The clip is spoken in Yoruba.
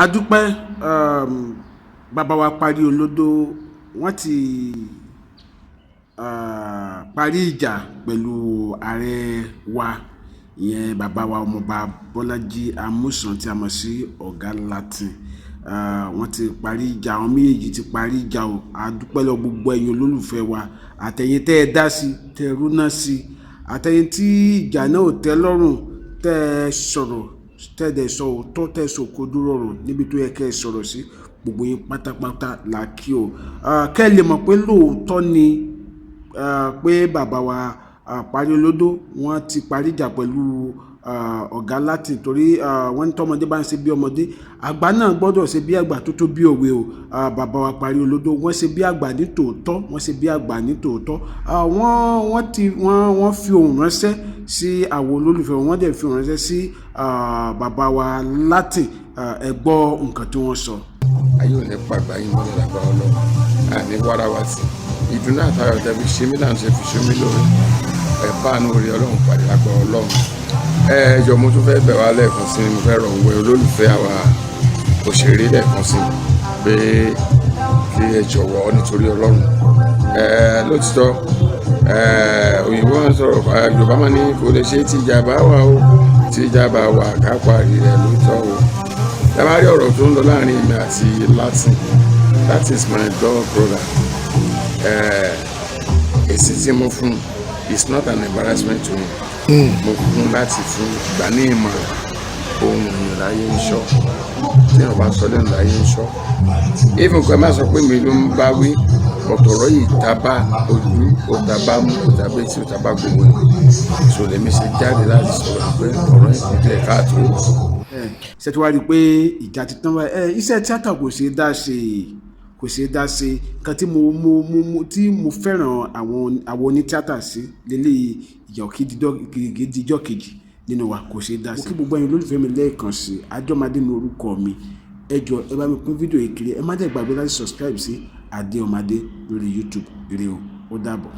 adúpẹ́ bàbá wa Pariolodo wọ́n ti parí ìjà pẹ̀lú ààrẹ wa ìyẹn bàbá wa ọmọọba Bọ́lájí Amúsàn tí a mọ̀ sí ọ̀gá Látìn. Wọ́n ti parí ìjà, àwọn méjèèjì ti parí ìjà o. Adúpẹ́ lọ gbogbo ẹ̀yin olólùfẹ́ wa, àtẹ̀yin tẹ́ ẹ dá sí, tẹ́ ẹ rúná sí, àtẹ̀yin tí ìjà náà ò tẹ́ lọ́rùn, tẹ́ ẹ sọ̀rọ̀, tẹ́ ẹ dẹ̀ sọ òótọ́, tẹ́ ẹ sòkodo rọrùn níbi tó yẹ kẹ́ ẹ sọ̀rọ̀ sí, gbogbo yín pátápátá la kí o. Kẹ́ ẹ lè mọ̀ pé lóòótọ́ ni pé bàbá wa Pariolodo wọ́n ti parí ìjà pẹ̀lú ọ̀gá Látìn, torí wọ́n ní tọ́mọdé bá ń ṣe bí ọmọdé, àgbà náà gbọ́dọ̀ ṣe bí àgbà tó tó bí òwe o. Bàbá wa Pariolodo wọ́n ṣe bí àgbà ní tòótọ́, wọ́n ṣe bí àgbà ní tòótọ́. Wọ́n fi ohùn ránṣẹ́ sí àwọn olólùfẹ́ wọn, wọ́n dẹ̀ fi ohùn ránṣẹ́ sí bàbá wa Látìn. Ẹ gbọ́ nǹkan tí wọ́n sọ. Ayé ò ní pàgbà yín mọ́lẹ̀ lágbára Ọlọ́run, àní wàrà wá sí ìdùnnú àtayọ̀ tẹ̀bí ṣe mí láǹṣe fi ṣe mí lóore. Báànù orí Ọlọ́run pàdé lágbára Ọlọ́run. Ẹjọ́ mo tún fẹ́ bẹ̀ wá lẹ́ẹ̀kan sí, mo fẹ́ rọ̀ wẹ olólùfẹ́ àwa òṣèré lẹ́ẹ̀kan sí pé kí ẹ jọ̀wọ́ nítorí Ọlọ́run. Lótìtọ́ òyìnbó ń sọ̀rọ̀, Yorùbá máa ní kò lè ṣe tí ìjà bá wà o, tí ìjà bá wà ká parí rẹ̀ lóòótọ́ o. Ẹ máa rí ọ̀rọ̀ tó ń lọ láàrin èmi àti Látìn. That is my dog brother. Èsì tí mo fún is not an embarrassment to me. Mo fún láti fún ìgbà ní ìmọ̀ràn ohun èèyàn láyé ń ṣọ́, tí wọ́n bá sọ lẹ́nu láyé ń ṣọ́. Even kò ẹ má sọ pé mi ló ń bá wí, ọ̀tọ̀rọ̀ yìí tábà ojú, òtàbá mú, òtàbá etí, òtàbá gbogbo ẹ̀. So lèmi ṣe jáde láti sọ̀rọ̀ pé ọ̀rọ̀ ìpínlẹ̀ káàtó. Ṣé tí wàá rí i pé ìjà ti tán báyìí? Iṣẹ́ tíátà kò ṣeé dá ṣe, kò ṣeé dá ṣe. Nǹkan tí mo fẹ́ràn àwọn onítíátà sí lélẹ́yìí, ìjà òkìdíjọ́ kejì nínú wa kò ṣeé dá sí. Mo kí gbogbo ẹ̀yin olólùfẹ́ mi lẹ́ẹ̀kan sí, Àjọmádé ní orúkọ mi. Ẹ jọ̀ọ́ ẹ bá mi pín fídíò yìí kiri, ẹ má dẹ̀ gbàgbé láti subscribe sí Adé Ọmọdé lórí YouTube. Ire o, ó dàbọ̀.